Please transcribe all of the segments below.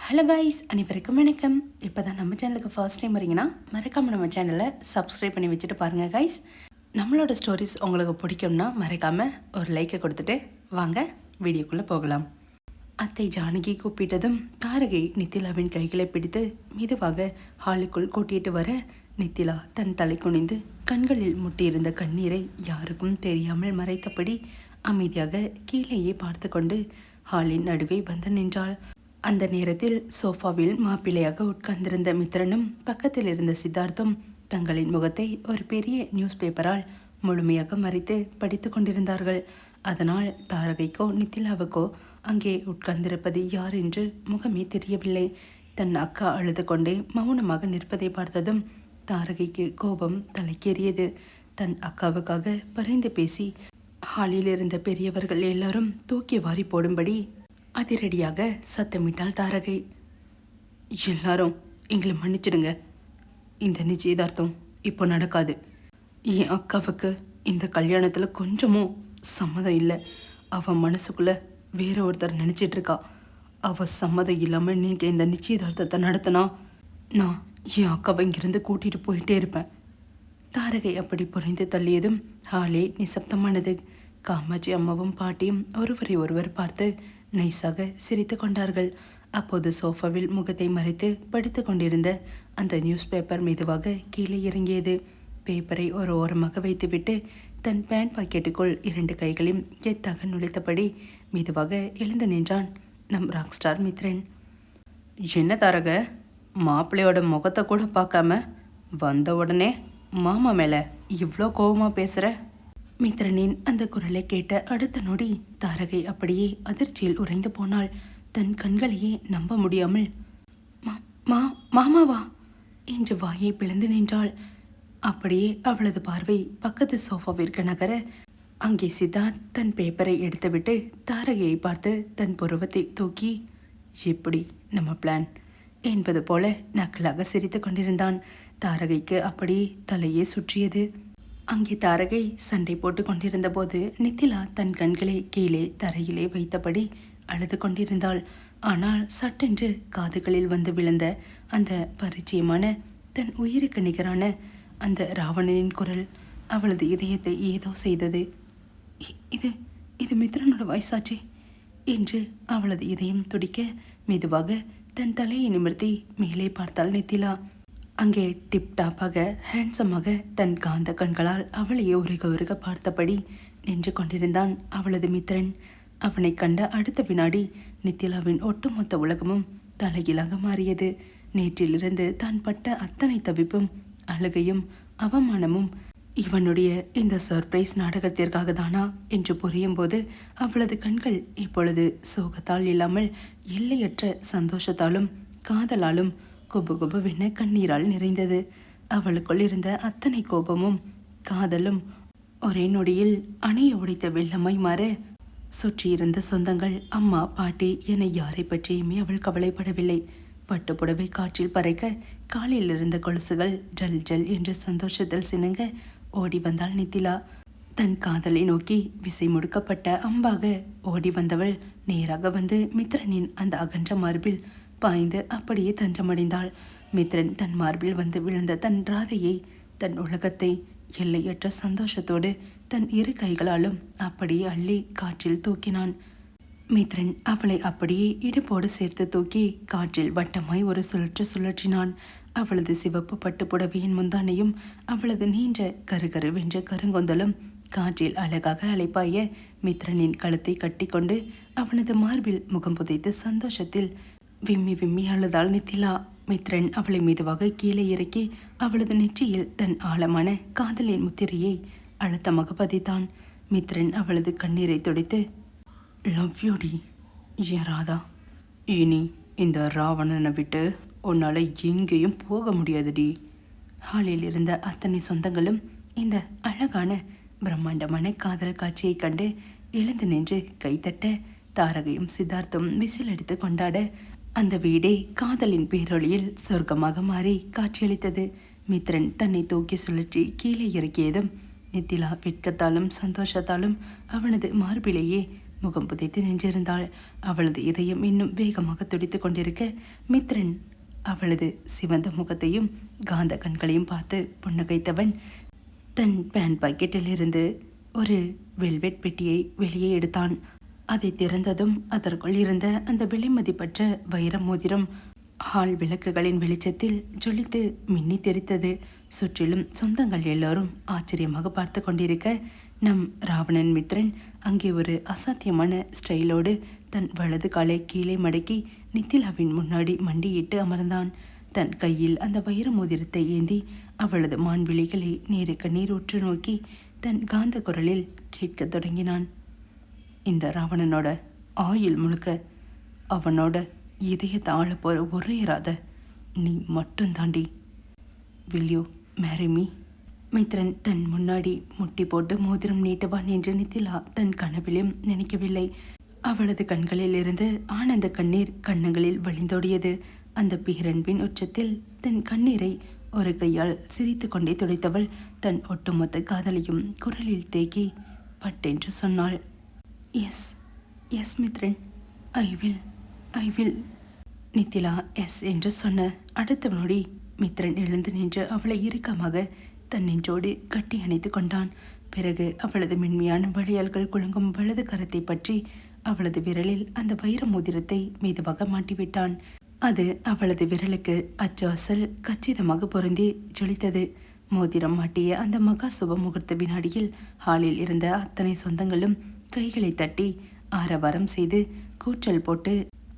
Hello guys, அனைவருக்கும் வணக்கம். இப்போ தான் நம்ம சேனலுக்கு ஃபர்ஸ்ட் டைம் வரீங்கன்னா மறக்காமல் நம்ம சேனலை சப்ஸ்கிரைப் பண்ணி வச்சுட்டு பாருங்கள் கைஸ். நம்மளோட ஸ்டோரிஸ் உங்களுக்கு பிடிக்கும்னா மறக்காமல் ஒரு லைக்கை கொடுத்துட்டு வாங்க வீடியோக்குள்ளே போகலாம். அத்தை ஜானகி கூப்பிட்டதும் தாரகை நித்திலாவின் கைகளை பிடித்து மெதுவாக ஹாலுக்குள் கூட்டிட்டு வர நித்திலா தன் தலை குனிந்து கண்களில் முட்டியிருந்த கண்ணீரை யாருக்கும் தெரியாமல் மறைத்தபடி அமைதியாக கீழேயே பார்த்து கொண்டு ஹாலின் நடுவே வந்து நின்றாள். அந்த நேரத்தில் சோஃபாவில் மாப்பிள்ளையாக உட்கார்ந்திருந்த மித்ரனும் பக்கத்தில் இருந்த சித்தார்த்தும் தங்களின் முகத்தை ஒரு பெரிய நியூஸ் பேப்பரால் முழுமையாக மறைத்து படித்து கொண்டிருந்தார்கள். அதனால் தாரகைக்கோ நித்திலாவுக்கோ அங்கே உட்கார்ந்திருப்பது யார் என்று முகமே தெரியவில்லை. தன் அக்கா அழுது கொண்டே மௌனமாக நிற்பதை பார்த்ததும் தாரகைக்கு கோபம் தலைக்கேறியது. தன் அக்காவுக்காக பரிந்து பேசி ஹாலில் இருந்த பெரியவர்கள் எல்லாரும் தூக்கி வாரி போடும்படி அதிரடியாக சத்தமிட்டாள் தாரகை. எல்லாரும் எங்களை மன்னிச்சிடுங்க, இந்த நிச்சயதார்த்தம் இப்போ நடக்காது. என் அக்காவுக்கு இந்த கல்யாணத்தில் கொஞ்சமும் சம்மதம் இல்லை. அவன் மனசுக்குள்ள வேற ஒருத்தர் நினச்சிட்டு இருக்கா. அவள் சம்மதம் இல்லாமல் நீங்கள் இந்த நிச்சயதார்த்தத்தை நடத்தினா நான் என் அக்காவை இங்கிருந்து கூட்டிகிட்டு போயிட்டே இருப்பேன். தாரகை அப்படி புரிந்து தள்ளியதும் ஹாலே நிசப்தமானது. காமாட்சி அம்மாவும் பாட்டியும் ஒருவரை ஒருவர் பார்த்து நைஸாக சிரித்து கொண்டார்கள். அப்போது சோஃபாவில் முகத்தை மறைத்து படித்து கொண்டிருந்த அந்த நியூஸ் பேப்பர் மெதுவாக கீழே இறங்கியது. பேப்பரை ஒரு ஓரமாக வைத்துவிட்டு தன் பேண்ட் பாக்கெட்டுக்குள் 2 கைகளையும் கெத்தாக நுழைத்தபடி மெதுவாக எழுந்து நின்றான் நம் ராக் ஸ்டார் மித்ரன். என்ன தாரக, மாப்பிள்ளையோட முகத்தை கூட பார்க்காம வந்த உடனே மாமா மேலே இவ்வளோ கோபமாக பேசுகிற? மித்ரனின் அந்த குரலை கேட்ட அடுத்த நொடி தாரகை அப்படியே அதிர்ச்சியில் உறைந்து போனாள். தன் கண்களையே நம்ப முடியாமல் மாமாவா என்று வாயை பிளந்து நின்றாள். அப்படியே அவளது பார்வை பக்கத்து சோஃபாவிற்கு நகர அங்கே சித்தார்த் தன் பேப்பரை எடுத்துவிட்டு தாரகையை பார்த்து தன் புருவத்தை தூக்கி எப்படி நம்ம பிளான் என்பது போல நக்கலாக சிரித்து கொண்டிருந்தான். தாரகைக்கு அப்படியே தலையே சுற்றியது. அங்கே தாரகை சண்டை போட்டு கொண்டிருந்த போது நித்திலா தன் கண்களை கீழே தரையிலே வைத்தபடி அழுது கொண்டிருந்தாள். ஆனால் சட்டென்று காதுகளில் வந்து விழுந்த அந்த பரிச்சயமான தன் உயிருக்கு நிகரான அந்த ராவணனின் குரல் அவளது இதயத்தை ஏதோ செய்தது. இது இது மித்ரனோட வயசாச்சே என்று அவளது இதயம் துடிக்க மெதுவாக தன் தலையை நிமிர்த்தி மேலே பார்த்தாள் நித்திலா. அங்கே டிப்டாப்பாக ஹேண்ட்ஸமாக தன் காந்த கண்களால் அவளையே உருக பார்த்தபடி நின்று கொண்டிருந்தான் அவளது மித்ரன். அவனை கண்ட அடுத்த வினாடி நித்திலாவின் ஒட்டுமொத்த உலகமும் தலைகீழாக மாறியது. நேற்றிலிருந்து தான் பட்ட அத்தனை தவிப்பும் அழுகையும் அவமானமும் இவனுடைய இந்த சர்ப்ரைஸ் நாடகத்திற்காக தானா என்று புரியும் போது அவளது கண்கள் இப்பொழுது சோகத்தால் இல்லாமல் எல்லையற்ற சந்தோஷத்தாலும் காதலாலும் குபுகுபுவென கண்ணீரால் நிறைந்தது. அவளுக்குள் இருந்த அத்தனை கோபமும் காதலும் ஒரே நொடியில் அணைய உடைத்த வெள்ளமாய் மாற சுற்றியிருந்த சொந்தங்கள், அம்மா, பாட்டி என யாரை பற்றியுமே அவள் கவலைப்படவில்லை. பட்டுப்புடவை காற்றில் பறைக்க காலில் இருந்த கொலுசுகள் ஜல் ஜல் என்று சந்தோஷத்தில் சினுங்க ஓடி வந்தாள் நித்திலா. தன் காதலை நோக்கி விசை முடுக்கப்பட்ட அம்பாக ஓடி வந்தவள் நேராக வந்து மித்ரனின் அந்த அகன்ற மார்பில் பாய்ந்து அப்படியே தஞ்சமடைந்தாள். மித்ரன் தன் மார்பில் வந்து விழுந்த தன் ராதையை, தன் உலகத்தை எல்லையற்ற சந்தோஷத்தோடு தன் 2 கைகளாலும் அப்படியே அள்ளி காற்றில் தூக்கினான். மித்ரன் அவளை அப்படியே இடுப்போடு சேர்த்து தூக்கி காற்றில் வட்டமாய் ஒரு சுழற்றினான். அவளது சிவப்பு பட்டு புடவையின் முந்தானையும் அவளது நீண்ட கருகருவென்ற கருங்கொந்தலும் காற்றில் அழகாக அலைப்பாய மித்ரனின் கழுத்தை கட்டி கொண்டு அவனது மார்பில் முகம் புதைத்து சந்தோஷத்தில் விம்மி விம்மி அழுதாள் நித்திலா. மித்ரன் அவளை மெதுவாக கீழே இறக்கி அவளது நெற்றியில் தன் ஆழமான காதலின் முத்திரையை அழுத்தமாக பதித்தான். மித்ரன் அவளது கண்ணீரை துடைத்து, லவ் யூ டி ஏன் ராதா, இனி இந்த ராவணனை விட்டு உன்னால் எங்கேயும் போக முடியாதுடி. ஹாலில் இருந்த அத்தனை சொந்தங்களும் இந்த அழகான பிரம்மாண்டமான காதல் காட்சியை கண்டு எழுந்து நின்று கைத்தட்ட தாரகையும் சித்தார்த்தும் விசில் அடித்து கொண்டாட அந்த வீடே காதலின் பேரொளியில் சொர்க்கமாக மாறி காட்சியளித்தது. மித்ரன் தன்னை தூக்கி சுழற்றி கீழே இறக்கியதும் நித்திலா வெட்கத்தாலும் சந்தோஷத்தாலும் அவனது மார்பிலேயே முகம் புதைத்து நின்றிருந்தாள். அவளது இதயம் இன்னும் வேகமாக துடித்துக் கொண்டிருக்க மித்ரன் அவளது சிவந்த முகத்தையும் காந்த கண்களையும் பார்த்து புன்னகைத்தவன் தன் பேண்ட் பாக்கெட்டில் இருந்து ஒரு வெல்வெட் பெட்டியை வெளியே எடுத்தான். அதை திறந்ததும் அதற்குள் இருந்த அந்த விலைமதிப்பற்ற வைர மோதிரம் ஹால் விளக்குகளின் வெளிச்சத்தில் ஜொலித்து மின்னி தெரித்தது. சுற்றிலும் சொந்தங்கள் எல்லோரும் ஆச்சரியமாக பார்த்து கொண்டிருக்க நம் ராவணன் மித்ரன் அங்கே ஒரு அசாத்தியமான ஸ்டைலோடு தன் வலது காலை கீழே மடக்கி நித்திலாவின் முன்னாடி மண்டியிட்டு அமர்ந்தான். தன் கையில் அந்த வைர மோதிரத்தை ஏந்தி அவளது மான்விழிகளை நேருக்கு நீர் உற்று நோக்கி தன் காந்த குரலில் கேட்க தொடங்கினான். இந்த ராவணனோட ஆயுள் முழுக்க அவனோட இதயத்தை ஆள போற ஒரேராத நீ மட்டும் தாண்டி. Will you marry me? Mithran தன் முன்னாடி முட்டி போட்டு மோதிரம் நீட்டுவான் என்று நித்திலா தன் கனவிலும் நினைக்கவில்லை. அவளது கண்களில் இருந்து ஆனந்த கண்ணீர் கண்ணங்களில் வழிந்தோடியது. அந்த பேரன்பின் உச்சத்தில் தன் கண்ணீரை ஒரு கையால் சிரித்து கொண்டே துடைத்தவள் தன் ஒட்டுமொத்த காதலையும் குரலில் தேக்கி பட்டென்று சொன்னாள். Yes yes Mithran, I will. Nithila yes என்று சொன்ன அடுத்த நொடி மித்ரன் எழுந்து நின்று அவளை இறுக்கமாக தன் நெஞ்சோடு கட்டி அணைத்து கொண்டான். பிறகு அவளது மென்மையான வளையல்கள் குலுங்கும் வலது கரத்தை பற்றி அவளது விரலில் அந்த வைர மோதிரத்தை மெதுவாக மாட்டிவிட்டான். அது அவளது விரலுக்கு அச்சு அசல் கச்சிதமாக பொருந்தி ஜொலித்தது. மோதிரம் மாட்டிய அந்த மகா சுப முகூர்த்த வினாடியில் ஹாலில் இருந்த அத்தனை சொந்தங்களும் கைகளை தட்டி ஆரவாரம் செய்து கூச்சல் போட்டு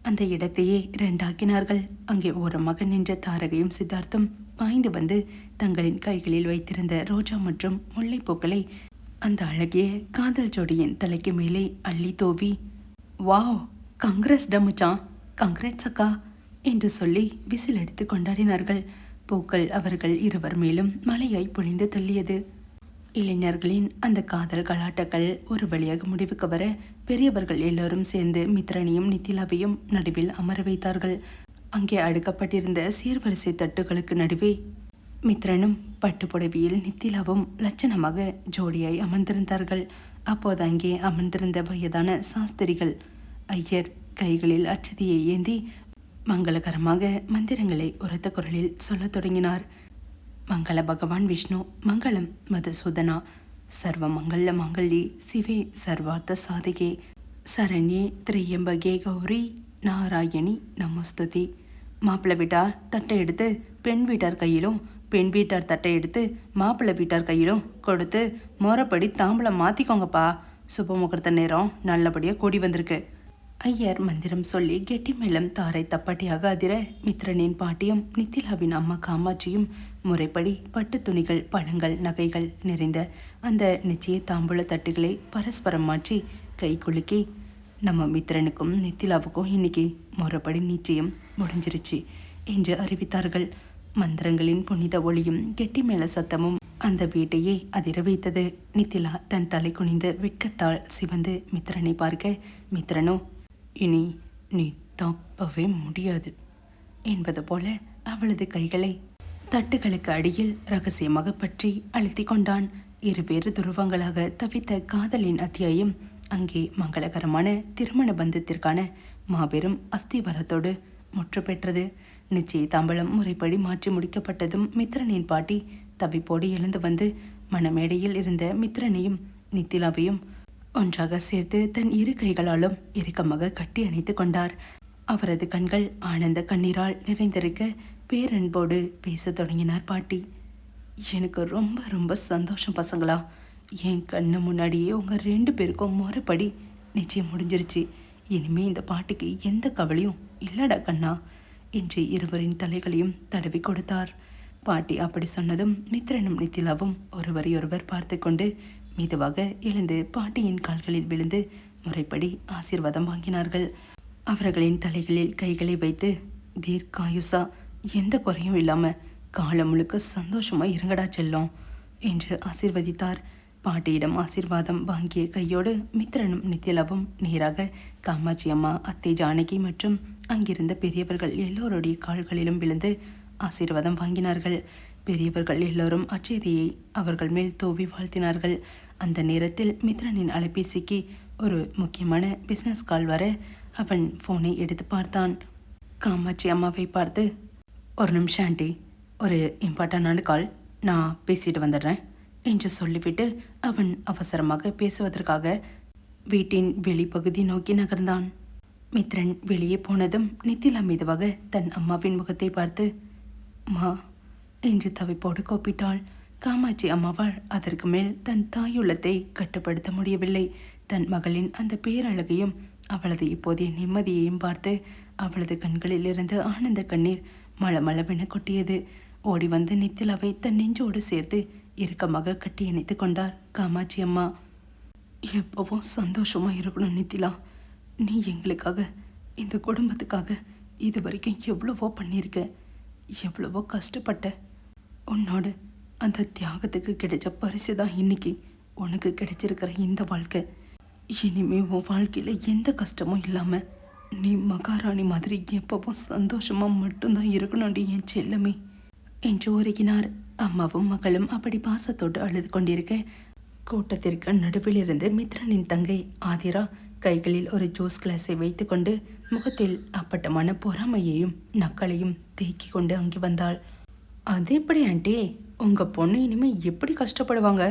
அந்த இடத்தையே ரெண்டாக்கினார்கள். அங்கே ஓரமாக நின்ற தாரகையும் சித்தார்த்தும் பாய்ந்து வந்து தங்களின் கைகளில் வைத்திருந்த ரோஜா மற்றும் முல்லைப்பூக்களை அந்த அழகிய காதல் ஜோடியின் தலைக்கு மேலே அள்ளி தோவி, வாவ், கங்க்ரஸ் டமுச்சான், கங்க்ரேட்ஸ் அக்கா என்று சொல்லி விசில் அடித்து கொண்டாடினார்கள். பூக்கள் அவர்கள் இருவர் மேலும் மழையாய் பொழிந்து தள்ளியது. இளைஞர்களின் அந்த காதல் கலாட்டங்கள் ஒரு வழியாக முடிவுக்கு வர பெரியவர்கள் எல்லோரும் சேர்ந்து மித்ரனையும் நித்திலாவையும் நடுவில் அமர வைத்தார்கள். அங்கே அடுக்கப்பட்டிருந்த சீர்வரிசை தட்டுகளுக்கு நடுவே மித்ரனும் பட்டுப்புடவையில் நித்திலாவும் லட்சணமாக ஜோடியாய் அமர்ந்திருந்தார்கள். அப்போது அங்கே அமர்ந்திருந்த வயதான சாஸ்திரிகள் ஐயர் கைகளில் அச்சதியை ஏந்தி மங்களகரமாக மந்திரங்களை உரத்த குரலில் சொல்லத் தொடங்கினார். மங்கள பகவான் விஷ்ணு மங்களம் மதுசூதனா சர்வ மங்கள மங்கள்யே சிவே சர்வார்த்த சாதிகே சரண்யே திரியம்பகே கௌரி நாராயணி நமஸ்துதி. மாப்பிள்ளை வீட்டார் தட்டை எடுத்து பெண் வீட்டார் கையிலும், பெண் வீட்டார் தட்டை எடுத்து மாப்பிள்ளை வீட்டார் கையிலும் கொடுத்து மோரப்படி தாம்பளம் மாற்றிக்கோங்கப்பா. சுப முகூர்த்த நேரம் நல்லபடியாக கூடி வந்திருக்கு. ஐயர் மந்திரம் சொல்லி கெட்டி மேளம் தாரை தப்பாட்டியாக அதிர மித்ரனின் பாட்டியும் நித்திலாவின் அம்மா காமாட்சியும் முறைப்படி பட்டு துணிகள், பழங்கள், நகைகள் நிறைந்த அந்த நிச்சய தாம்பூல தட்டுகளை பரஸ்பரம் மாற்றி கை குலுக்கி, நம்ம மித்ரனுக்கும் நித்திலாவுக்கும் இன்னைக்கு முறைப்படி நிச்சயம் முடிஞ்சிருச்சு என்று அறிவித்தார்கள். மந்திரங்களின் புனித ஒளியும் கெட்டி மேள சத்தமும் அந்த வீட்டையே அதிர வைத்தது. நித்திலா தன் தலை குனிந்து வெட்கத்தால் சிவந்து மித்ரனை பார்க்க, மித்ரனோ இனி நீ தப்பவே முடியாது என்பது போல அவளது கைகளை தட்டுகளுக்கு அடியில் ரகசியமாக பற்றி அழுத்தி கொண்டான். இருவேறு துருவங்களாக தவித்த காதலின் அத்தியாயம் அங்கே மங்களகரமான திருமண பந்தத்திற்கான மாபெரும் அஸ்திவாரத்தோடு முற்று பெற்றது. நிச்சய தாம்பலம் முறைப்படி மாற்றி முடிக்கப்பட்டதும் மித்ரனின் பாட்டி தவிப்போடு எழுந்து வந்து மணமேடையில் இருந்த மித்ரனையும் நித்திலாவையும் ஒன்றாக சேர்த்து தன் இரு கைகளாலும் இறுக்கமாக கட்டி அணைத்து கொண்டார். அவரது கண்கள் ஆனந்த கண்ணீரால் நிறைந்திருக்க பேரன்போடு பேசத் தொடங்கினார் பாட்டி. எனக்கு ரொம்ப ரொம்ப சந்தோஷம் பசங்களா. என் கண்ணு முன்னாடியே உங்கள் 2 பேருக்கும் முறைப்படி நிச்சயம் முடிஞ்சிருச்சு. இனிமே இந்த பாட்டிக்கு எந்த கவலையும் இல்லடா கண்ணா என்று இருவரின் தலைகளையும் தடவி கொடுத்தார். பாட்டி அப்படி சொன்னதும் மித்ரனும் நித்திலாவும் ஒருவரையொருவர் பார்த்து கொண்டு மெதுவாக எழுந்து பாட்டியின் கால்களில் விழுந்து முறைப்படி ஆசீர்வாதம் வாங்கினார்கள். அவர்களின் தலைகளில் கைகளை வைத்து, தீர்க்காயுசா, எந்த குறையும் இல்லாம காலம் முழுக்க சந்தோஷமா இருங்கடா செல்லம் என்று ஆசீர்வதித்தார். பாட்டியிடம் ஆசீர்வாதம் வாங்கிய கையோடு மித்ரனும் நித்திலாவும் நேராக காமாட்சி அம்மா, அத்தை ஜானகி மற்றும் அங்கிருந்த பெரியவர்கள் எல்லோருடைய கால்களிலும் விழுந்து ஆசீர்வாதம் வாங்கினார்கள். பெரியவர்கள் எல்லோரும் அச்செய்தியை அவர்கள் மேல் தூவி வாழ்த்தினார்கள். அந்த நேரத்தில் மித்ரனின் அலைபேசிக்கு ஒரு முக்கியமான பிஸ்னஸ் கால் வர அவன் ஃபோனை எடுத்து பார்த்தான். காமாட்சி அம்மாவை பார்த்து, ஒரு நிமிஷம் ஆண்டி, ஒரு இம்பார்ட்டண்டான கால், நான் பேசிட்டு வந்துடுறேன் என்று சொல்லிவிட்டு அவன் அவசரமாக பேசுவதற்காக வீட்டின் வெளிப்பகுதி நோக்கி நகர்ந்தான். மித்ரன் வெளியே போனதும் நித்திலா மெதுவாக தன் அம்மாவின் முகத்தை பார்த்து, மா என்று தவிப்போடு கூப்பிட்டாள். காமாட்சி அம்மாவால் அதற்கு மேல் தன் தாயுள்ளத்தை கட்டுப்படுத்த முடியவில்லை. தன் மகளின் அந்த பேரழகையும் அவளது இப்போதைய நிம்மதியையும் பார்த்து அவளது கண்களில் இருந்து ஆனந்த கண்ணீர் மளமளவென கொட்டியது. ஓடி வந்து நித்திலாவை தன் நெஞ்சோடு சேர்த்து இறுக்கமாக கட்டி இணைத்து கொண்டார் காமாட்சி அம்மா. எப்பவும் சந்தோஷமா இருக்கணும் நித்திலா. நீ எங்களுக்காக, இந்த குடும்பத்துக்காக இது வரைக்கும் எவ்வளவோ பண்ணியிருக்க, எவ்வளவோ கஷ்டப்பட்ட. உன்னோட அந்த தியாகத்துக்கு கிடைச்ச பரிசு தான் இன்னைக்கு உனக்கு கிடைச்சிருக்கிற இந்த வாழ்க்கை. இனிமே உன் வாழ்க்கையில் எந்த கஷ்டமும் இல்லாமல் நீ மகாராணி மாதிரி எப்பவும் சந்தோஷமா மட்டும்தான் இருக்கணும்டி என் செல்லமே என்று உருகினார். அம்மாவும் மகளும் அப்படி பாசத்தோடு அழுது கொண்டிருக்க கூட்டத்திற்கு நடுவில் இருந்து மித்ரனின் தங்கை ஆதிரா கைகளில் ஒரு ஜூஸ் கிளாஸை வைத்துக்கொண்டு முகத்தில் அப்பட்டமான பொறாமையையும் நக்களையும் தேக்கி கொண்டு அங்கே வந்தாள். அது எப்படி ஆண்டி, உங்க பொண்ணு இனிமே எப்படி கஷ்டப்படுவாங்க?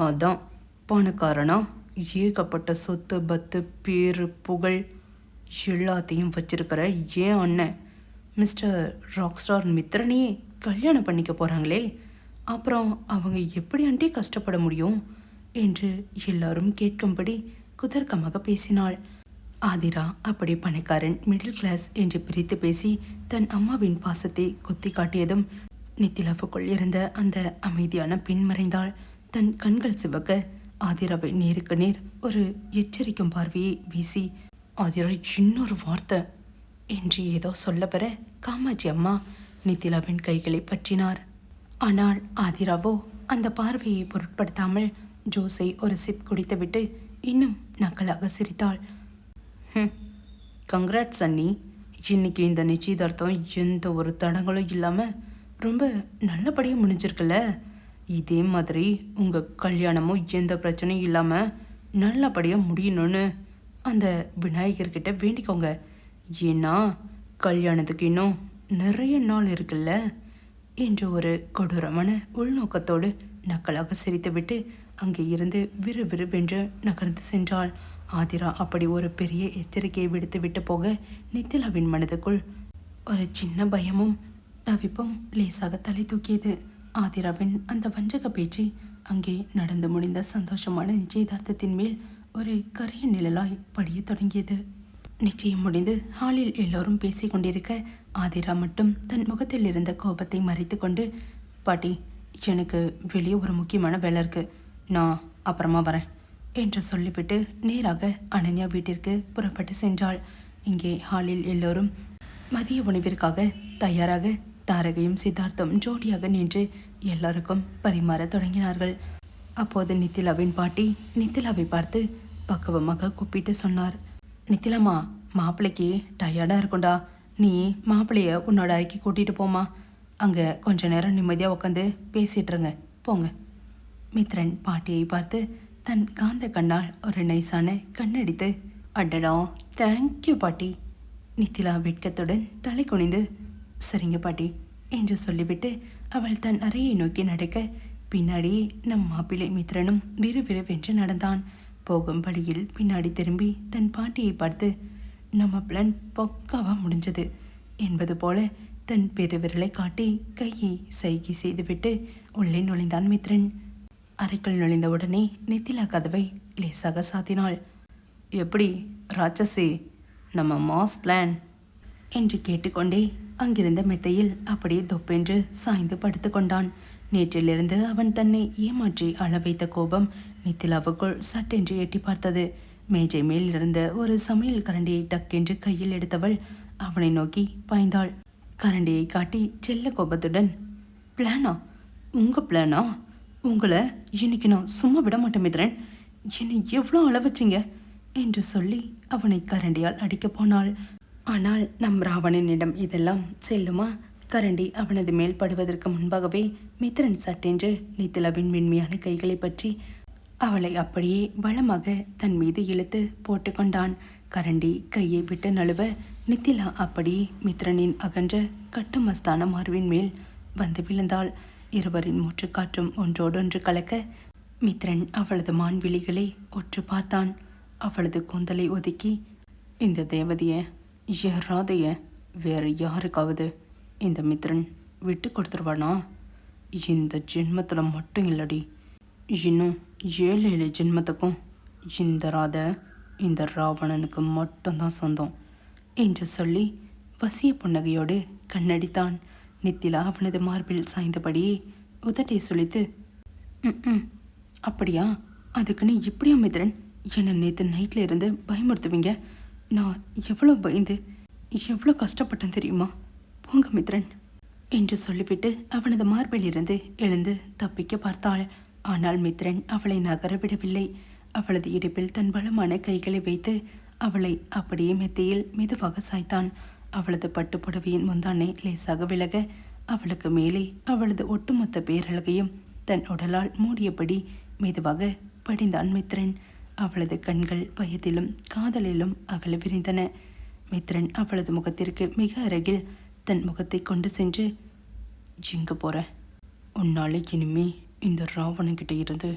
அதான் பணக்காரனா, ஏகப்பட்ட சொத்து பத்து பேரு புகழ் எல்லாத்தையும் வச்சிருக்கிற ஏன் அண்ணன் மிஸ்டர் ராக்ஸ்டார் மித்ரனையே கல்யாணம் பண்ணிக்க போகிறாங்களே, அப்புறம் அவங்க எப்படி ஆண்டி கஷ்டப்பட முடியும் என்று எல்லாரும் கேட்கும்படி குதர்க்கமாக பேசினாள். ஆதிரா அப்படி பணக்காரன் மிடில் கிளாஸ் என்று பிரித்து பேசி தன் அம்மாவின் பாசத்தை குத்தி காட்டியதும் நித்திலாவுக்குள் இருந்த அந்த அமைதியான பெண் மறைந்தாள். தன் கண்கள் சிவக்க ஆதிராவை நேருக்கு நேர் ஒரு எச்சரிக்கும் பார்வையை வீசி, ஆதிரா இன்னொரு வார்த்தை என்று ஏதோ சொல்ல பெற காமாட்சி அம்மா நித்திலாவின் கைகளை பற்றினார். ஆனால் ஆதிராவோ அந்த பார்வையை பொருட்படுத்தாமல் ஜூஸை ஒரு சிப் குடித்துவிட்டு இன்னும் நக்கலாக சிரித்தாள். கங்க்ராட்ஸ் அண்ணி, இன்னைக்கு இந்த நிச்சயதார்த்தம் எந்த ஒரு தடங்களும் இல்லாமல் ரொம்ப நல்லபடியாக முடிஞ்சிருக்குல்ல. இதே மாதிரி உங்கள் கல்யாணமும் எந்த பிரச்சனையும் இல்லாமல் நல்லபடியாக முடியணும்னு அந்த விநாயகர்கிட்ட வேண்டிக்கோங்க. ஏன்னா கல்யாணத்துக்கு இன்னும் நிறைய நாள் இருக்குல்ல என்று ஒரு கொடூரமான உள்நோக்கத்தோடு நக்கலாக சிரித்துவிட்டு அங்கே இருந்து விறுவிறுவென்று நகர்ந்து சென்றாள். ஆதிரா அப்படி ஒரு பெரிய எச்சரிக்கையை விடுத்து விட்டு போக நித்திலாவின் மனதுக்குள் ஒரு சின்ன பயமும் தவிப்பும் லேசாக தலை தூக்கியது. ஆதிராவின் அந்த வஞ்சக பேச்சு அங்கே நடந்து முடிந்த சந்தோஷமான நிச்சயதார்த்தத்தின் மேல் ஒரு கரிய நிழலாய் படிய தொடங்கியது. நிச்சயம் முடிந்து ஹாலில் எல்லோரும் பேசிக் கொண்டிருக்க ஆதிரா மட்டும் தன் முகத்தில் இருந்த கோபத்தை மறைத்து கொண்டு, பாட்டி, எனக்கு வெளியே ஒரு முக்கியமான வேலை இருக்கு, நான் அப்புறமா வரேன் என்று சொல்லிவிட்டு நேராக அனன்யா வீட்டிற்கு புறப்பட்டு சென்றாள். இங்கே ஹாலில் எல்லோரும் மதிய உணவிற்காக தயாராக தாரகையும் சித்தார்த்தும் ஜோடியாக நின்று எல்லாருக்கும் பரிமாற தொடங்கினார்கள். அப்போது நித்திலாவின் பாட்டி நித்திலாவை பார்த்து பக்குவமாக கூப்பிட்டு சொன்னார். நித்திலாமா, மாப்பிள்ளைக்கு டயர்டாக இருக்கும்டா, நீ மாப்பிள்ளைய உன்னோட அறைக்கு கூட்டிகிட்டு போமா, அங்கே கொஞ்ச நேரம் நிம்மதியாக உட்காந்து பேசிட்டுருங்க, போங்க. மித்ரன் பாட்டியை பார்த்து தன் காந்த கண்ணால் ஒரு நைஸான கண்ணடித்து, அடடா தேங்க்யூ பாட்டி. நித்திலா வெட்கத்துடன் தலை குனிந்து, சரிங்க பாட்டி என்று சொல்லிவிட்டு அவள் தன் அறையை நோக்கி நடக்க பின்னாடியே நம் மாப்பிள்ளை மித்ரனும் விறுவிறுவென்று நடந்தான். போகும் வழியில் பின்னாடி திரும்பி தன் பாட்டியை பார்த்து, நம்ம பிளான் பக்காவா முடிஞ்சது என்பது போல தன் பெருவிரலை காட்டி கையை சைகை செய்துவிட்டு உள்ளே நுழைந்தான் மித்ரன். அறைக்குள் நுழைந்த உடனே நித்திலா கதவை லேசாக சாத்தினாள். எப்படி ராட்சசி, நம்ம மாஸ் பிளான் என்று கேட்டுக்கொண்டே அங்கிருந்த மெத்தையில் அப்படியே தொப்பென்று சாய்ந்து படுத்து கொண்டான். நேற்றிலிருந்து அவன் தன்னை ஏமாற்றி அள வைத்த கோபம் நித்திலாவுக்குள் சட்டென்று எட்டி பார்த்தது. மேஜை மேல் இருந்த ஒரு சமையல் கரண்டியை டக்கென்று கையில் எடுத்தவள் அவனை நோக்கி பாய்ந்தாள். கரண்டியை காட்டி செல்ல கோபத்துடன், பிளானா? உங்க பிளானா? உங்களை இன்னைக்கு நான் சும்மா விட மாட்டேன் மித்ரன், என்னை எவ்வளோ அளவச்சிங்க என்று சொல்லி அவனை கரண்டியால் அடிக்கப் போனாள். ஆனால் நம் ராவணனிடம் இதெல்லாம் செல்லுமா? கரண்டி அவனது மேல் படுவதற்கு முன்பாகவே மித்ரன் சட்டென்று நித்திலாவின் மென்மையான கைகளை பற்றி அவளை அப்படியே பலமாக தன் மீது இழுத்து போட்டுக்கொண்டான். கரண்டி கையை விட்டு நழுவ நித்திலா அப்படியே மித்ரனின் அகன்ற கட்டுமஸ்தான மார்பின் மேல் வந்து விழுந்தாள். இருவரின் மூச்சுக்காற்றும் ஒன்றோடொன்று கலக்க மித்ரன் அவளது மான்விழிகளை உற்று பார்த்தான். அவளது கூந்தலை ஒதுக்கி, இந்த தேவதைய யாராதைய வேற யாருக்காவது இந்த மித்ரன் விட்டு கொடுத்துருவானா? இந்த ஜென்மத்தில் மட்டும் இல்லடி, இன்னும் 7 ஜென்மத்துக்கும் இந்த ராதை இந்த ராவணனுக்கு மட்டும்தான் சொந்தம் என்று சொல்லி வசிய புன்னகையோடு கண்ணடித்தான். நித்திலா அவனது மார்பில் சாய்ந்தபடியே உதட்டை சுழித்து, ம் அப்படியா? அதுக்குன்னு இப்படியா மித்ரன் என்னை நேற்று நைட்டில் இருந்து பயமுறுத்துவீங்க? நான் எவ்வளோ பயந்து எவ்வளோ கஷ்டப்பட்டேன் தெரியுமா? போங்க மித்ரன் என்று சொல்லிவிட்டு அவனது மார்பில் இருந்து எழுந்து தப்பிக்க பார்த்தாள். ஆனால் மித்ரன் அவளை நகர விடவில்லை. அவளது இடுப்பில் தன் பலமான கைகளை வைத்து அவளை அப்படியே மெத்தையில் மெதுவாக சாய்த்தான். அவளது பட்டு புடவையின் முந்தானை லேசாக விலக அவளுக்கு மேலே அவளது ஒட்டுமொத்த பேரழகையும் தன் உடலால் மூடியபடி மெதுவாக படிந்தான் மித்ரன். அவளது கண்கள் பயத்திலும் காதலிலும் அகல விரிந்தன. மித்ரன் அவளது முகத்திற்கு மிக அருகில் தன் முகத்தை கொண்டு சென்று, எங்க போற? உன்னாலே இனிமே இந்த ராவணங்கிட்ட இருந்து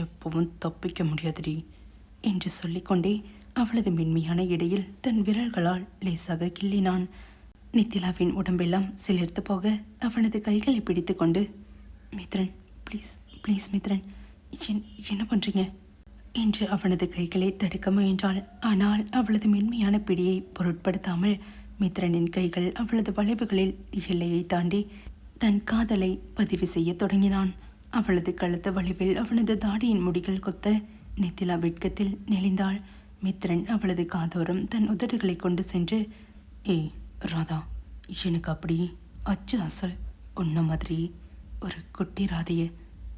எப்பவும் தப்பிக்க முடியாதுடி என்று சொல்லிக்கொண்டே அவளது மென்மையான இடையில் தன் விரல்களால் லேசாக கிள்ளினான். நித்திலாவின் உடம்பெல்லாம் சிலிர்த்து போக அவனது கைகளை பிடித்து கொண்டு, மித்ரன் ப்ளீஸ் ப்ளீஸ் மித்ரன், என்ன பண்ணுறீங்க என்று அவனது கைகளை தடுக்க முயன்றாள். ஆனால் அவளது மென்மையான பிடியை பொருட்படுத்தாமல் மித்ரனின் கைகள் அவளது வளைவுகளில் எல்லையை தாண்டி தன் காதலை பதிவு செய்ய தொடங்கினான். அவளது கழுத்து வளைவில் அவனது தாடியின் முடிகள் கொத்த நித்திலா வெட்கத்தில் நெளிந்தாள். மித்ரன் அவளது காதோரம் தன் உதடுகளை கொண்டு சென்று, ஏய் ராதா, எனக்கு அப்படி அச்சு அசல் உன்ன மாதிரி ஒரு குட்டி ராதைய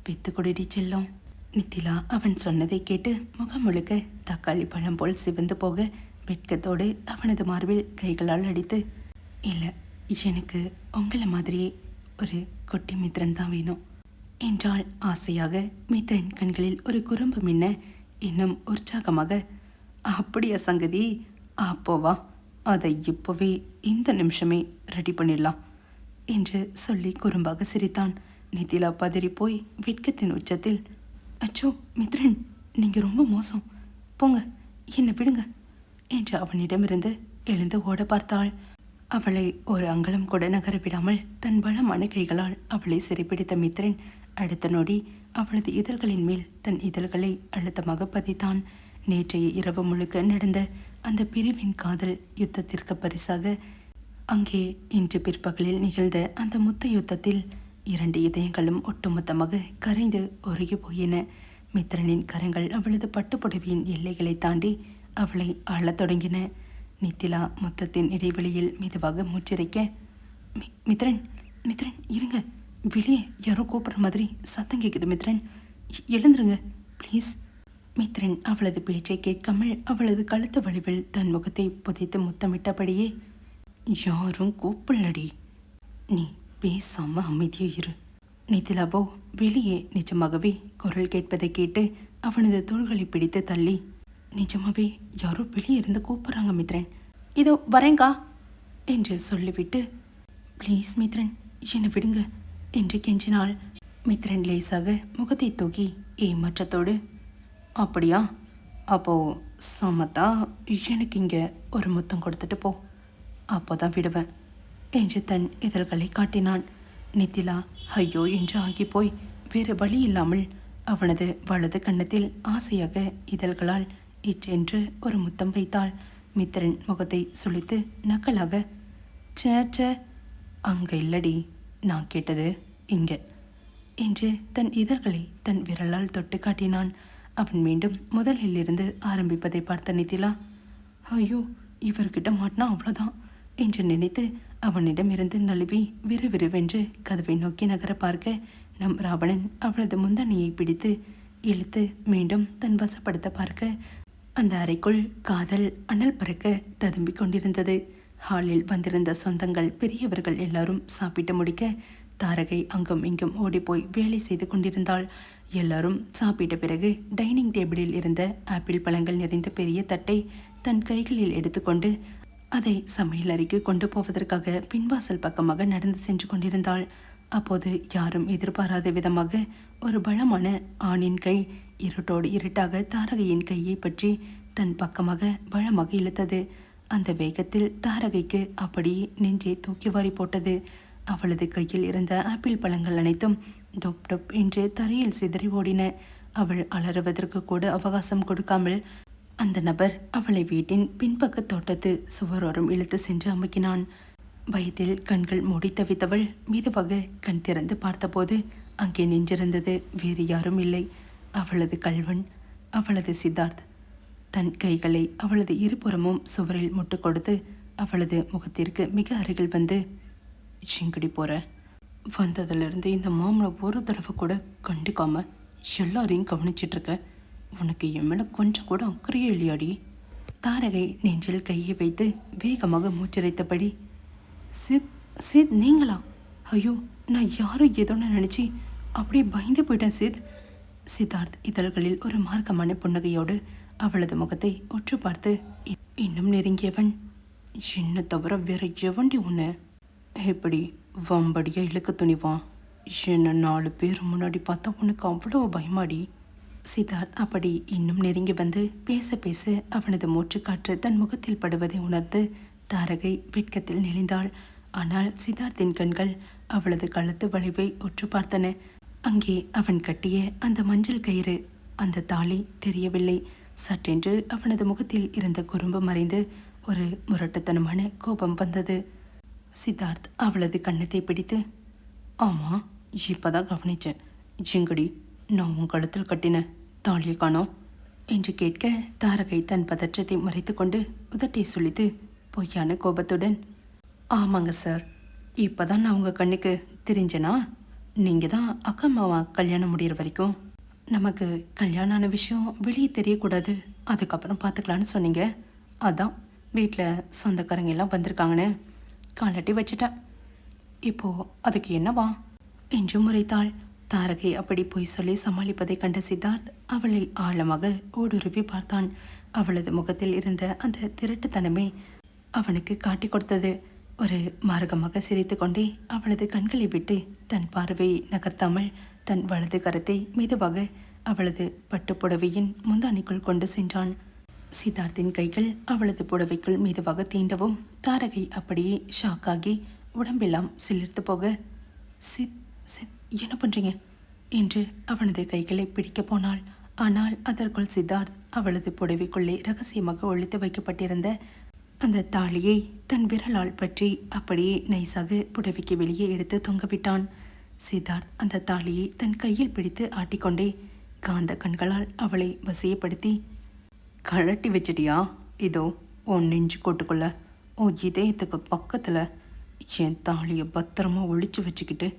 பெத்து கொடிடி செல்லும். நித்திலா அவன் சொன்னதை கேட்டு முகம் முழுக்க தக்காளி பழம் போல் சிவந்து போக வெட்கத்தோடு அவனது மார்பில் கைகளால் அடித்து, இல்லை, எனக்கு உங்களை மாதிரியே ஒரு குட்டி மித்ரன் தான் வேணும் என்றாள் ஆசையாக. மித்ரன் கண்களில் ஒரு குறும்பு மின்ன இன்னும் உற்சாகமாக, அப்படியா சங்கதி? அப்போவா, அதை இப்போவே இந்த நிமிஷமே ரெடி பண்ணிடலாம் என்று சொல்லி குறும்பாக சிரித்தான். நித்திலா பதறி போய் வெட்கத்தின் உச்சத்தில், அச்சோ மித்ரன், நீங்கள் ரொம்ப மோசம், போங்க, என்னை விடுங்க என்று அவனிடமிருந்து எழுந்து ஓட பார்த்தாள். அவளை ஒரு அங்கலம் கூட நகர விடாமல் தன் பலமான கைகளால் அவளை சிறைப்பிடித்த மித்ரன் அடுத்த நொடி அவளது இதழ்களின் மேல் தன் இதழ்களை அழுத்தமாக பதித்தான். நேற்றைய இரவு முழுக்க நடந்த அந்த பிரிவின் காதல் யுத்தத்திற்கு பரிசாக அங்கே இன்று பிற்பகலில் நிகழ்ந்த அந்த முத்த யுத்தத்தில் 2 இதயங்களும் ஒட்டுமொத்தமாக கரைந்து உருகி போயின. மித்ரனின் கரங்கள் அவளது பட்டுப்புடவையின் எல்லைகளை தாண்டி அவளை ஆளத் தொடங்கின. நித்திலா முத்தத்தின் இடைவெளியில் மெதுவாக மூச்சிறைக்க, மித்ரன் மித்ரன் இருங்க, வெளியே யாரோ கூப்பிட்ற மாதிரி சத்தம் கேட்குது மித்ரன், எழுந்துருங்க ப்ளீஸ். மித்ரன் அவளது பேச்சை கேட்காமல் அவளது கழுத்து வலிவில் தன் முகத்தை புதைத்து முத்தமிட்டபடியே, யாரும் கூப்பிடலடி, நீ பேசாம அமைதியா இரு. நித்திலாவோ வெளியே நிஜமாகவே குரல் கேட்பதை கேட்டு அவனது தோள்களை பிடித்து தள்ளி, நிஜமாவே யாரோ வெளியே இருந்து கூப்பிட்றாங்க மித்ரன், இதோ வரேங்கா என்று சொல்லிவிட்டு, ப்ளீஸ் மித்ரன் என்னை விடுங்க என்று கெஞ்சினாள். மித்ரன் லேசாக முகத்தை தூக்கி ஏமாற்றத்தோடு, அப்படியா, அப்போ சமத்தா எனக்கு இங்கே ஒரு முத்தம் கொடுத்துட்டு போ, அப்போதான் விடுவேன் என்று தன் இதழ்களை காட்டினான். நித்திலா ஐயோ என்று ஆகி போய் வேறு வழி இல்லாமல் அவனது வலது கன்னத்தில் ஆசையாக இதழ்களால் இச்சென்று ஒரு முத்தம் வைத்தாள். மித்ரன் முகத்தை சுளித்து நக்கலாக, சே அங்கே இல்லடி, நான் கேட்டது இங்கே என்று தன் இதழ்களை தன் விரலால் தொட்டு காட்டினான். அவன் மீண்டும் முதலிலிருந்து ஆரம்பிப்பதை பார்த்த நித்திலா, ஐயோ இவர்கிட்ட மாட்டினா அவ்வளோதான் என்று நினைத்து அவனிடமிருந்து நழுவி விறுவிறுவென்று கதவை நோக்கி நகர பார்க்க நம் ராவணன் அவளது முந்தணியை பிடித்து இழுத்து மீண்டும் தன் வசப்படுத்த பார்க்க அந்த அறைக்குள் காதல் அனல் பறக்க ததும்பிக் கொண்டிருந்தது. ஹாலில் வந்திருந்த சொந்தங்கள் பெரியவர்கள் எல்லாரும் சாப்பிட்டு முடிக்க தாரகை அங்கும் இங்கும் ஓடிப்போய் வேலை செய்து கொண்டிருந்தாள். எல்லாரும் சாப்பிட்ட பிறகு டைனிங் டேபிளில் இருந்த ஆப்பிள் பழங்கள் நிறைந்த பெரிய தட்டை தன் கைகளில் எடுத்துக்கொண்டு அதை சமையல் அறைக்கு கொண்டு போவதற்காக பின்வாசல் பக்கமாக நடந்து சென்று கொண்டிருந்தாள். அப்போது யாரும் எதிர்பாராத விதமாக ஒரு பலமான ஆணின் கை இருட்டோடு இருட்டாக தாரகையின் கையை பற்றி தன் பக்கமாக பலமாக இழுத்தது. அந்த வேகத்தில் தாரகைக்கு அப்படியே நெஞ்சை தூக்கி வாரி போட்டது. அவளது கையில் இருந்த ஆப்பிள் பழங்கள் அனைத்தும் டொப் டொப் என்று தரையில் சிதறி ஓடின. அவள் அலறுவதற்கு கூட அவகாசம் கொடுக்காமல் அந்த நபர் அவளை வீட்டின் பின்பக்க தோட்டத்து சுவரோரம் இழுத்து சென்று அமுக்கினான். பயத்தில் கண்கள் மூடி தவித்தவள் மெதுவாக கண் திறந்து பார்த்தபோது அங்கே நின்றிருந்தது வேறு யாரும் இல்லை, அவளது கள்வன், அவளது சித்தார்த். தன் கைகளை அவளது இருபுறமும் சுவரில் முட்டு கொடுத்து அவளது முகத்திற்கு மிக அருகில் வந்து, "சிங்கடி போற, வந்ததுலேருந்து இந்த மாமனை ஒரு தடவை கூட கண்டுக்காம எல்லாரையும் கவனிச்சிட்ருக்க. உனக்கு என் மேலே கொஞ்சம் கூட அக்கறையே இல்லையாடி?" தாரகை நெஞ்சில் கையை வைத்து வேகமாக மூச்சரைத்தபடி, "சித் சித் நீங்களா? ஐயோ, நான் யாரும் ஏதோன்னு நினச்சி அப்படியே பயந்து போயிட்டேன் சித்." சித்தார்த் இதழ்களில் ஒரு மார்க்கமான புன்னகையோடு அவளது முகத்தை உற்று பார்த்து இன்னும் நெருங்கியவன், "என்ன தவிர வேற எவண்டி உன்னை எப்படி வம்படியா இழுக்க துணிவான்? என்ன 4 பேர் முன்னாடி பார்த்தா உனக்கு அவ்வளோ பயமாடி?" சித்தார்த் அப்படி இன்னும் நெருங்கி வந்து பேச பேச அவனது மூச்சுக்காற்று தன் முகத்தில் படுவதை உணர்ந்து தாரகை வெட்கத்தில் நெளிந்தாள். ஆனால் சித்தார்த்தின் கண்கள் அவளது கழுத்து வளைவை உற்று பார்த்தன. அங்கே அவன் கட்டிய அந்த மஞ்சள் கயிறு, அந்த தாலி தெரியவில்லை. சற்றென்று அவனது முகத்தில் இருந்த குறும்பு மறைந்து ஒரு முரட்டுத்தனமான கோபம் வந்தது. சித்தார்த் அவளது கன்னத்தை பிடித்து, "ஆமா, இப்பதான் கவனிச்சேன். ஜிங்கடி, நான் உன் கழுத்தில் கட்டின தாலியை காணோம்" என்று கேட்க தாரகை தன் பதற்றத்தை மறைத்து கொண்டு உதட்டை சுளித்து பொய்யான கோபத்துடன், "ஆமாங்க சார், இப்போதான் நான் உங்கள் கண்ணுக்கு தெரிஞ்சனா? நீங்கள் தான் அக்கா அம்மாவா கல்யாணம் முடிகிற வரைக்கும் நமக்கு கல்யாணம் ஆன விஷயம் வெளியே தெரியக்கூடாது, அதுக்கப்புறம் பார்த்துக்கலான்னு சொன்னீங்க. அதான் வீட்டில் சொந்தக்காரங்க எல்லாம் வந்திருக்காங்கன்னு காலட்டி வச்சுட்டேன். இப்போது அதுக்கு என்னவா?" என்று முறைத்தாள். தாரகை அப்படி பொய் சொல்லி சமாளிப்பதை கண்ட சித்தார்த் அவளை ஆழமாக ஊடுருவி பார்த்தான். அவளது முகத்தில் இருந்த அந்த திருட்டுத்தனமே அவனுக்கு காட்டி கொடுத்தது. ஒரு மார்க்கமாக சிரித்து கொண்டே அவளது கண்களை விட்டு தன் பார்வையை நகர்த்தாமல் தன் வலது கரத்தை மெதுவாக அவளது பட்டுப்புடவையின் முந்தானிக்குள் கொண்டு சென்றான். சித்தார்த்தின் கைகள் அவளது புடவைக்குள் மெதுவாக தீண்டவும் தாரகை அப்படியே ஷாக்காகி உடம்பெல்லாம் சிலிர்த்து போக, "சித் சித் என்ன பண்ணுறீங்க?" என்று அவனது கைகளை பிடிக்கப் போனாள். ஆனால் அதற்குள் சித்தார்த் அவளது புடவைக்குள்ளே ரகசியமாக ஒழித்து வைக்கப்பட்டிருந்த அந்த தாலியை தன் விரலால் பற்றி அப்படியே நைஸாக புடவைக்கு வெளியே எடுத்து தொங்கவிட்டான். சித்தார்த் அந்த தாலியை தன் கையில் பிடித்து ஆட்டிக்கொண்டே காந்த கண்களால் அவளை வசியப்படுத்தி, "கழட்டி வச்சிட்டியா? இதோ உன் நெஞ்சு கோட்டுக்குள்ள உன் இதயத்துக்கு பக்கத்தில் என் தாலியை பத்திரமா ஒழிச்சு வச்சுக்கிட்டு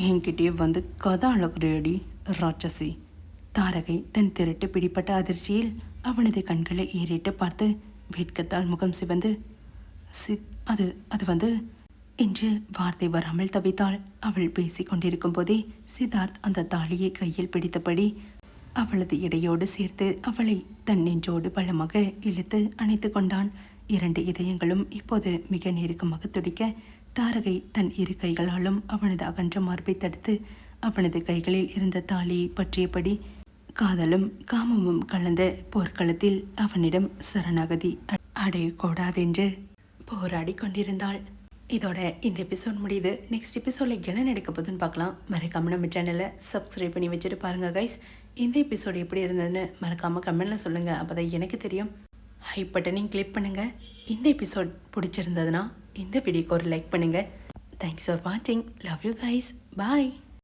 என்கிட்டயே வந்து கதை அளக்குறையடி ராட்சசி." தாரகை தன் திருட்டு பிடிப்பட்ட அதிர்ச்சியில் அவனது கண்களை ஏறிட்டு பார்த்து வேட்கத்தால் முகம் சிவந்து, அது அது வந்து" என்று வார்த்தை வராமல் தவித்தாள். அவள் பேசிக் கொண்டிருக்கும் போதே சித்தார்த் அந்த தாலியை கையில் பிடித்தபடி அவளது இடையோடு சேர்த்து அவளை தன் நெஞ்சோடு பலமாக இழுத்து அணைத்து கொண்டான். 2 இதயங்களும் இப்போது மிக நெருக்கமாக துடிக்க தாரகை தன் 2 கைகளாலும் அவனது அகன்ற மார்பை தடுத்து அவனது கைகளில் இருந்த தாலியை பற்றியபடி காதலும் காமமும் கலந்த போர்க்களத்தில் அவனிடம் சரணாகதி அடையக்கூடாதென்று போராடி கொண்டிருந்தாள். இதோட இந்த எபிசோட் முடியுது. நெக்ஸ்ட் எபிசோடில் என்ன நடக்க போகுதுன்னு பார்க்கலாம். மறக்காமல் நம்ம சேனலை சப்ஸ்கிரைப் பண்ணி வச்சுட்டு பாருங்கள் கைஸ். இந்த எபிசோடு எப்படி இருந்ததுன்னு மறக்காமல் கமெண்டில் சொல்லுங்கள், அப்போ தான் எனக்கு தெரியும். ஹை பட்டனையும் கிளிக் பண்ணுங்கள். இந்த எபிசோட் பிடிச்சிருந்ததுன்னா இந்த வீடியோக்கு ஒரு லைக் பண்ணுங்கள். தேங்க்ஸ் ஃபார் வாட்சிங். Love you guys. பாய்.